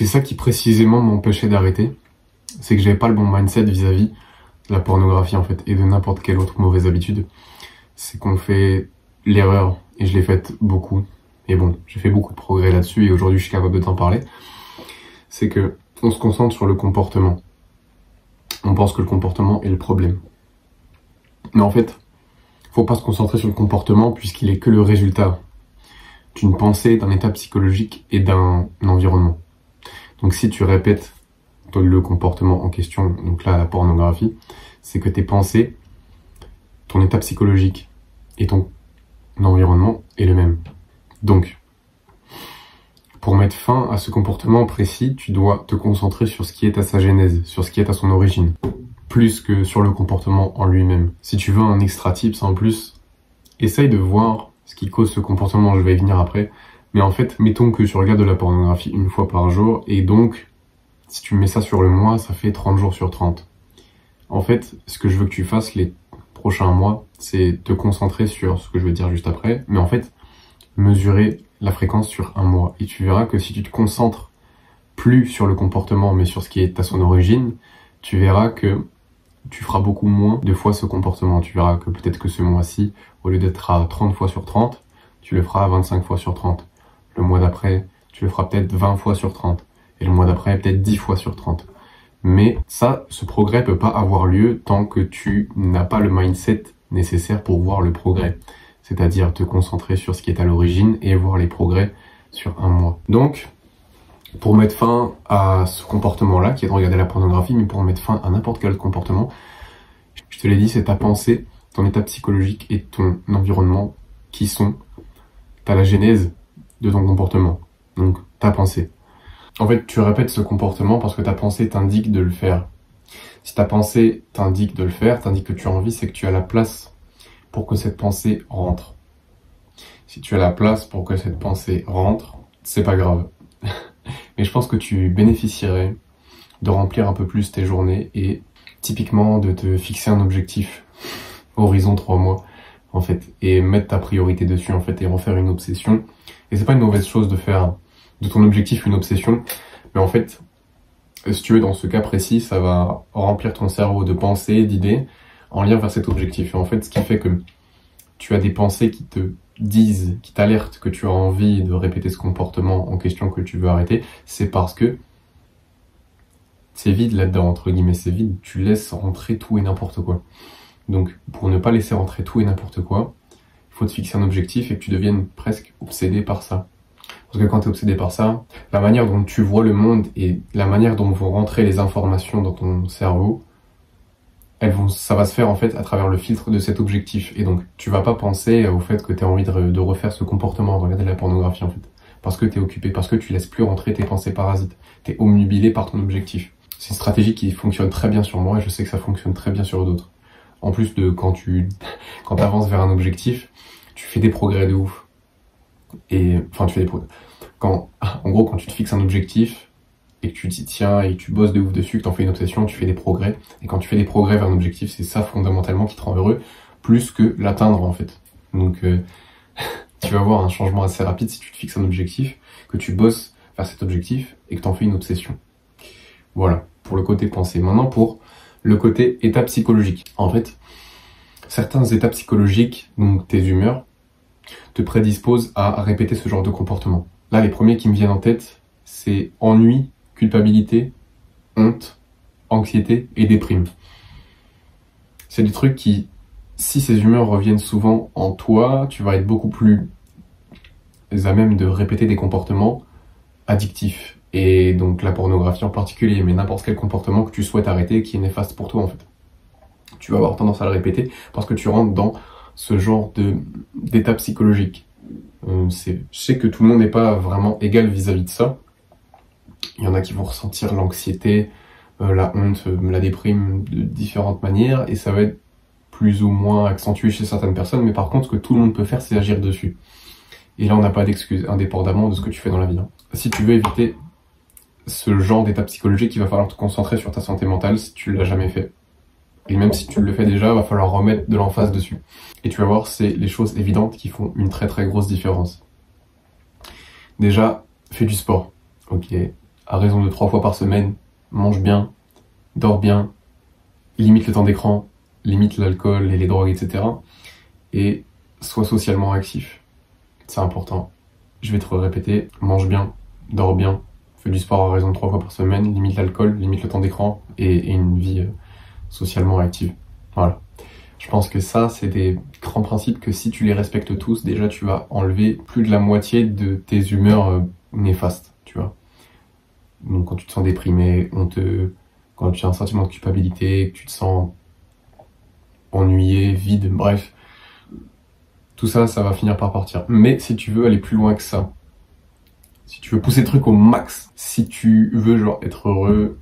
C'est ça qui précisément m'empêchait d'arrêter. C'est que j'avais pas le bon mindset vis-à-vis de la pornographie en fait, et de n'importe quelle autre mauvaise habitude. C'est qu'on fait l'erreur, et je l'ai faite beaucoup. Et bon, j'ai fait beaucoup de progrès là-dessus, et aujourd'hui je suis capable de t'en parler. C'est que on se concentre sur le comportement. On pense que le comportement est le problème. Mais en fait, faut pas se concentrer sur le comportement puisqu'il est que le résultat d'une pensée, d'un état psychologique et d'un environnement. Donc si tu répètes le comportement en question, donc là la pornographie, c'est que tes pensées, ton état psychologique et ton environnement est le même. Donc, pour mettre fin à ce comportement précis, tu dois te concentrer sur ce qui est à sa genèse, sur ce qui est à son origine, plus que sur le comportement en lui-même. Si tu veux un extra tips en plus, essaye de voir ce qui cause ce comportement, je vais y venir après. Mais en fait, mettons que tu regardes de la pornographie une fois par jour, et donc, si tu mets ça sur le mois, ça fait 30 jours sur 30. En fait, ce que je veux que tu fasses les prochains mois, c'est te concentrer sur ce que je vais dire juste après, mais en fait, mesurer la fréquence sur un mois. Et tu verras que si tu te concentres plus sur le comportement, mais sur ce qui est à son origine, tu verras que tu feras beaucoup moins de fois ce comportement. Tu verras que peut-être que ce mois-ci, au lieu d'être à 30 fois sur 30, tu le feras à 25 fois sur 30. Le mois d'après, tu le feras peut-être 20 fois sur 30. Et le mois d'après, peut-être 10 fois sur 30. Mais ça, ce progrès peut pas avoir lieu tant que tu n'as pas le mindset nécessaire pour voir le progrès. C'est-à-dire te concentrer sur ce qui est à l'origine et voir les progrès sur un mois. Donc, pour mettre fin à ce comportement-là, qui est de regarder la pornographie, mais pour mettre fin à n'importe quel comportement, je te l'ai dit, c'est ta pensée, ton état psychologique et ton environnement qui sont à la genèse de ton comportement. Donc, ta pensée. En fait, tu répètes ce comportement parce que ta pensée t'indique de le faire. Si ta pensée t'indique de le faire, t'indique que tu as envie, c'est que tu as la place pour que cette pensée rentre. Si tu as la place pour que cette pensée rentre, c'est pas grave. Mais je pense que tu bénéficierais de remplir un peu plus tes journées et typiquement de te fixer un objectif, horizon 3 mois, en fait, et mettre ta priorité dessus, en fait, et en faire une obsession. Et c'est pas une mauvaise chose de faire de ton objectif une obsession, mais en fait, si tu veux, dans ce cas précis, ça va remplir ton cerveau de pensées, d'idées, en lien vers cet objectif. Et en fait, ce qui fait que tu as des pensées qui te disent, qui t'alertent que tu as envie de répéter ce comportement en question que tu veux arrêter, c'est parce que c'est vide là-dedans, entre guillemets, c'est vide, tu laisses rentrer tout et n'importe quoi. Donc, pour ne pas laisser rentrer tout et n'importe quoi, il faut te fixer un objectif et que tu deviennes presque obsédé par ça. Parce que quand tu es obsédé par ça, la manière dont tu vois le monde et la manière dont vont rentrer les informations dans ton cerveau, ça va se faire en fait à travers le filtre de cet objectif. Et donc, tu vas pas penser au fait que tu as envie de refaire ce comportement, de regarder la pornographie en fait. Parce que tu es occupé, parce que tu laisses plus rentrer tes pensées parasites. Tu es omnubilé par ton objectif. C'est une stratégie qui fonctionne très bien sur moi et je sais que ça fonctionne très bien sur d'autres. En plus de quand tu avances vers un objectif, tu fais des progrès de ouf. Et enfin, tu fais des progrès. En gros, quand tu te fixes un objectif, et que tu t'y tiens et que tu bosses de ouf dessus, que t'en fais une obsession, tu fais des progrès. Et quand tu fais des progrès vers un objectif, c'est ça fondamentalement qui te rend heureux, plus que l'atteindre en fait. Donc tu vas avoir un changement assez rapide si tu te fixes un objectif, que tu bosses vers cet objectif et que t'en fais une obsession. Voilà, pour le côté pensée. Maintenant pour le côté état psychologique. En fait, certains états psychologiques, donc tes humeurs, te prédisposent à répéter ce genre de comportement. Là, les premiers qui me viennent en tête, c'est ennui, culpabilité, honte, anxiété et déprime. C'est des trucs qui, si ces humeurs reviennent souvent en toi, tu vas être beaucoup plus à même de répéter des comportements addictifs. Et donc la pornographie en particulier, mais n'importe quel comportement que tu souhaites arrêter qui est néfaste pour toi en fait. Tu vas avoir tendance à le répéter parce que tu rentres dans ce genre d'état psychologique. Je sais que tout le monde n'est pas vraiment égal vis-à-vis de ça. Il y en a qui vont ressentir l'anxiété, la honte, la déprime de différentes manières et ça va être plus ou moins accentué chez certaines personnes, mais par contre ce que tout le monde peut faire c'est agir dessus. Et là on n'a pas d'excuse, indépendamment de ce que tu fais dans la vie. Si tu veux éviter ce genre d'état psychologique, il va falloir te concentrer sur ta santé mentale si tu l'as jamais fait. Et même si tu le fais déjà, il va falloir remettre de l'emphase dessus. Et tu vas voir, c'est les choses évidentes qui font une très très grosse différence. Déjà, fais du sport. Ok, à raison de 3 fois par semaine, mange bien, dors bien, limite le temps d'écran, limite l'alcool et les drogues, etc. Et sois socialement actif. C'est important. Je vais te répéter, mange bien, dors bien, fais du sport à raison de 3 fois par semaine, limite l'alcool, limite le temps d'écran et une vie socialement active. Voilà. Je pense que ça, c'est des grands principes que si tu les respectes tous, déjà tu vas enlever plus de la moitié de tes humeurs néfastes, tu vois. Donc quand tu te sens déprimé, honteux, quand tu as un sentiment de culpabilité, que tu te sens ennuyé, vide, bref, tout ça, ça va finir par partir. Mais si tu veux aller plus loin que ça, si tu veux pousser le truc au max, si tu veux genre être heureux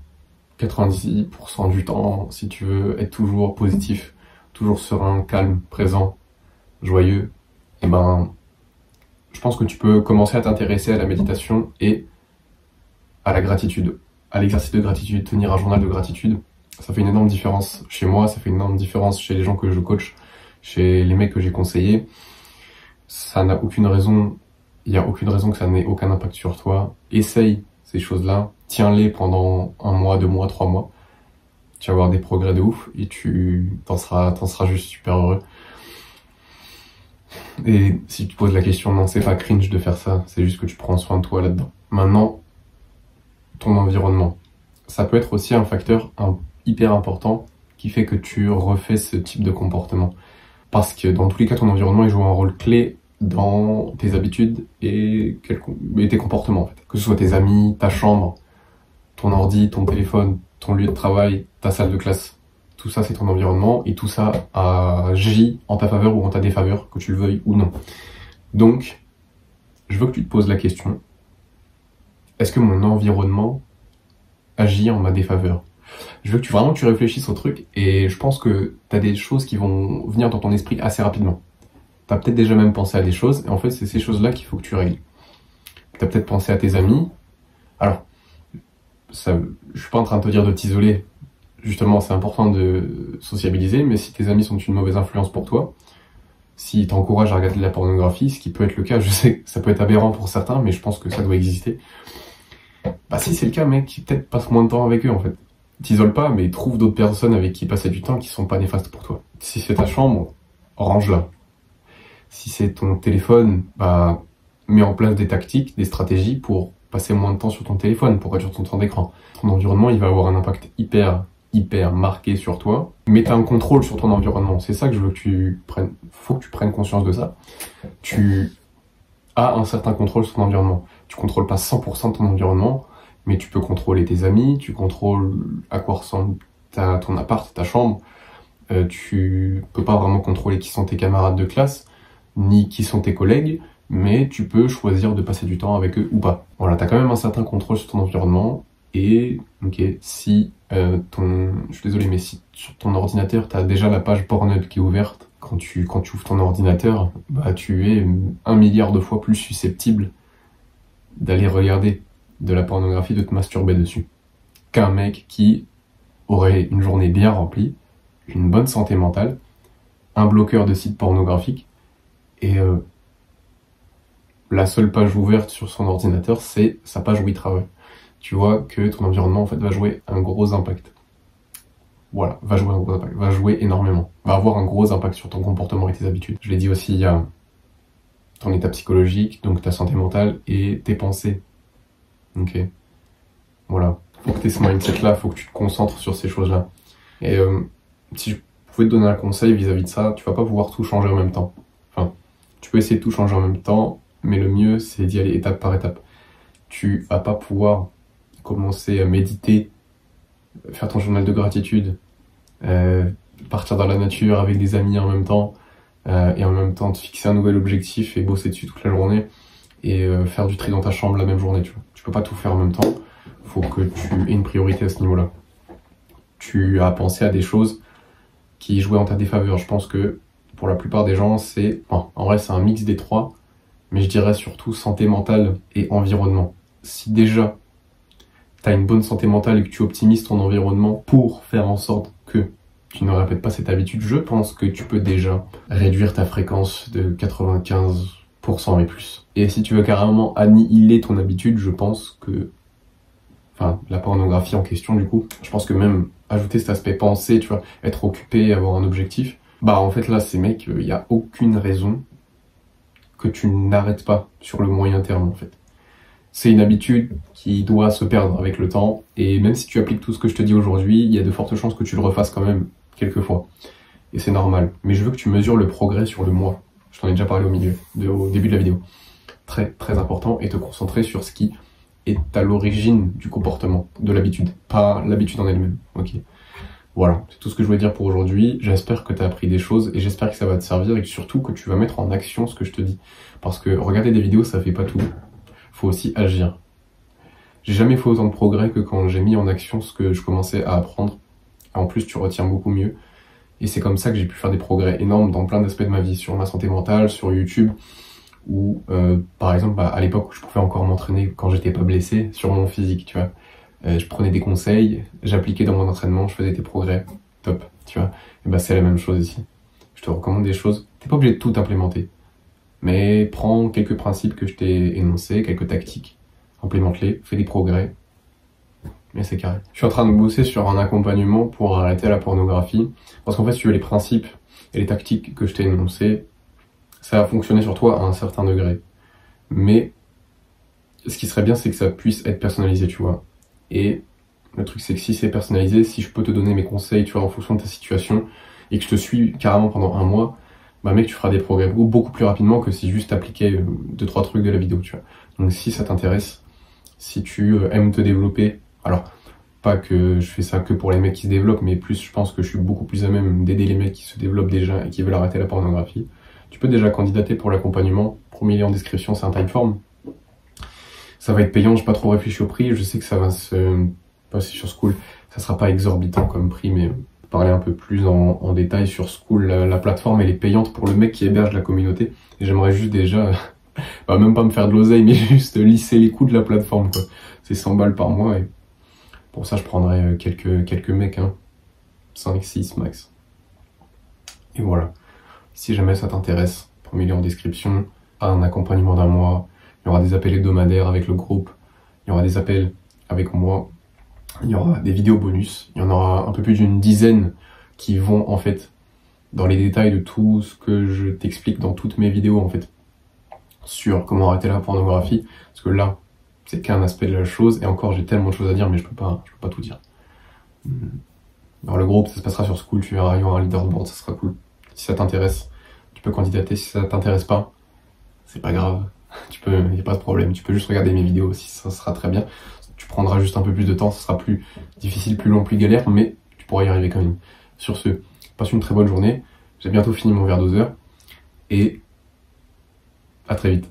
90% du temps, si tu veux être toujours positif, toujours serein, calme, présent, joyeux, et ben, je pense que tu peux commencer à t'intéresser à la méditation et à la gratitude, à l'exercice de gratitude, tenir un journal de gratitude. Ça fait une énorme différence chez moi, ça fait une énorme différence chez les gens que je coach, chez les mecs que j'ai conseillés. Ça n'a aucune raison, il n'y a aucune raison que ça n'ait aucun impact sur toi. Essaye ces choses-là, tiens-les pendant 1 mois, 2 mois, 3 mois. Tu vas avoir des progrès de ouf et t'en seras juste super heureux. Et si tu te poses la question, non, c'est pas cringe de faire ça, c'est juste que tu prends soin de toi là-dedans. Maintenant, ton environnement. Ça peut être aussi un facteur hyper important qui fait que tu refais ce type de comportement. Parce que dans tous les cas, ton environnement il joue un rôle clé dans tes habitudes et tes comportements en fait. Que ce soit tes amis, ta chambre, ton ordi, ton téléphone, ton lieu de travail, ta salle de classe. Tout ça c'est ton environnement et tout ça agit en ta faveur ou en ta défaveur, que tu le veuilles ou non. Donc, je veux que tu te poses la question, est-ce que mon environnement agit en ma défaveur? Je veux que tu réfléchisses au truc et je pense que tu as des choses qui vont venir dans ton esprit assez rapidement. Tu as peut-être déjà même pensé à des choses et en fait c'est ces choses-là qu'il faut que tu règles. Tu as peut-être pensé à tes amis. Alors, je suis pas en train de te dire de t'isoler. Justement, c'est important de sociabiliser, mais si tes amis sont une mauvaise influence pour toi, s'ils t'encouragent à regarder de la pornographie, ce qui peut être le cas, je sais que ça peut être aberrant pour certains, mais je pense que ça doit exister. Bah si c'est le cas, mec, peut-être passe moins de temps avec eux en fait. T'isole pas, mais trouve d'autres personnes avec qui passer du temps qui sont pas néfastes pour toi. Si c'est ta chambre, range-la. Si c'est ton téléphone, bah mets en place des tactiques, des stratégies pour passer moins de temps sur ton téléphone, pour réduire ton temps d'écran. Ton environnement, il va avoir un impact hyper marqué sur toi, mais t'as un contrôle sur ton environnement. C'est ça que je veux que tu prennes. Faut que tu prennes conscience de ça. Tu as un certain contrôle sur ton environnement. Tu contrôles pas 100% de ton environnement, mais tu peux contrôler tes amis, tu contrôles à quoi ressemble ton appart, ta chambre. Tu peux pas vraiment contrôler qui sont tes camarades de classe, ni qui sont tes collègues, mais tu peux choisir de passer du temps avec eux ou pas. Voilà, t'as quand même un certain contrôle sur ton environnement. Et ok, si je suis désolé, mais si sur ton ordinateur t'as déjà la page Pornhub qui est ouverte, quand tu ouvres ton ordinateur, bah tu es 1 milliard de fois plus susceptible d'aller regarder de la pornographie, de te masturber dessus, qu'un mec qui aurait une journée bien remplie, une bonne santé mentale, un bloqueur de sites pornographiques, et la seule page ouverte sur son ordinateur, c'est sa page où il travaille. Tu vois que ton environnement en fait va jouer un gros impact. Voilà, va jouer un gros impact, va jouer énormément, va avoir un gros impact sur ton comportement et tes habitudes. Je l'ai dit aussi, il y a ton état psychologique, donc ta santé mentale et tes pensées. Ok, voilà. Faut que tu aies ce mindset-là, faut que tu te concentres sur ces choses-là. Et si je pouvais te donner un conseil vis-à-vis de ça, tu vas pas pouvoir tout changer en même temps. Enfin, tu peux essayer de tout changer en même temps, mais le mieux c'est d'y aller étape par étape. Tu vas pas pouvoir commencer à méditer, faire ton journal de gratitude, partir dans la nature avec des amis en même temps, et en même temps te fixer un nouvel objectif et bosser dessus toute la journée, et faire du tri dans ta chambre la même journée, tu vois. Tu peux pas tout faire en même temps, faut que tu aies une priorité à ce niveau-là. Tu as pensé à des choses qui jouaient en ta défaveur. Je pense que pour la plupart des gens, en vrai c'est un mix des trois, mais je dirais surtout santé mentale et environnement. Si déjà tu as une bonne santé mentale et que tu optimises ton environnement pour faire en sorte que tu ne répètes pas cette habitude, je pense que tu peux déjà réduire ta fréquence de 95% et plus. Et si tu veux carrément annihiler ton habitude, je pense que enfin la pornographie en question du coup, je pense que même ajouter cet aspect pensée, tu vois, être occupé, avoir un objectif, bah en fait là c'est mec, il n'y a aucune raison que tu n'arrêtes pas sur le moyen terme en fait. C'est une habitude qui doit se perdre avec le temps, et même si tu appliques tout ce que je te dis aujourd'hui, il y a de fortes chances que tu le refasses quand même quelques fois. Et c'est normal. Mais je veux que tu mesures le progrès sur le mois. Je t'en ai déjà parlé au début de la vidéo. Très très important, et te concentrer sur ce qui est à l'origine du comportement, de l'habitude, pas l'habitude en elle-même. Ok. Voilà, c'est tout ce que je voulais dire pour aujourd'hui. J'espère que tu as appris des choses et j'espère que ça va te servir et surtout que tu vas mettre en action ce que je te dis. Parce que regarder des vidéos, ça fait pas tout. Faut aussi agir. J'ai jamais fait autant de progrès que quand j'ai mis en action ce que je commençais à apprendre. En plus, tu retiens beaucoup mieux. Et c'est comme ça que j'ai pu faire des progrès énormes dans plein d'aspects de ma vie, sur ma santé mentale, sur YouTube, ou par exemple à l'époque où je pouvais encore m'entraîner quand j'étais pas blessé, sur mon physique, tu vois. Je prenais des conseils, j'appliquais dans mon entraînement, je faisais des progrès, top, tu vois. Et bah c'est la même chose ici. Je te recommande des choses, t'es pas obligé de tout implémenter, mais prends quelques principes que je t'ai énoncés, quelques tactiques, implémente-les, fais des progrès, mais c'est carré. Je suis en train de bosser sur un accompagnement pour arrêter la pornographie, parce qu'en fait, si tu veux, les principes et les tactiques que je t'ai énoncés, ça va fonctionner sur toi à un certain degré. Mais ce qui serait bien, c'est que ça puisse être personnalisé, tu vois. Et le truc, c'est que si c'est personnalisé, si je peux te donner mes conseils, tu vois, en fonction de ta situation, et que je te suis carrément pendant un mois, bah mec, tu feras des progrès beaucoup plus rapidement que si juste t'appliquais 2-3 trucs de la vidéo, tu vois. Donc si ça t'intéresse, si tu aimes te développer, alors pas que je fais ça que pour les mecs qui se développent, mais plus je pense que je suis beaucoup plus à même d'aider les mecs qui se développent déjà et qui veulent arrêter la pornographie. Tu peux déjà candidater pour l'accompagnement. Premier lien en description, c'est un Typeform. Ça va être payant, j'ai pas trop réfléchi au prix, je sais que ça va se passer sur Skool. Ça sera pas exorbitant comme prix, mais parler un peu plus en détail sur Skool. La plateforme, elle est payante pour le mec qui héberge la communauté. Et j'aimerais juste déjà, même pas me faire de l'oseille, mais juste lisser les coûts de la plateforme, quoi. C'est 100 balles par mois, et pour ça, je prendrais quelques mecs, hein. 5, 6 max. Et voilà. Si jamais ça t'intéresse, premier lien en description, un accompagnement d'un mois. Il y aura des appels hebdomadaires avec le groupe, il y aura des appels avec moi, il y aura des vidéos bonus, il y en aura un peu plus d'une dizaine qui vont en fait dans les détails de tout ce que je t'explique dans toutes mes vidéos en fait sur comment arrêter la pornographie, parce que là c'est qu'un aspect de la chose et encore j'ai tellement de choses à dire mais je peux pas tout dire. Dans le groupe ça se passera sur Skool, tu verras, il y aura un leaderboard, ça sera cool. Si ça t'intéresse, tu peux candidater, si ça t'intéresse pas, c'est pas grave. Il n'y a pas de problème, tu peux juste regarder mes vidéos aussi, ça sera très bien. Tu prendras juste un peu plus de temps, ça sera plus difficile, plus long, plus galère, mais tu pourras y arriver quand même. Sur ce, passe une très bonne journée, j'ai bientôt fini mon verre doseur, et à très vite.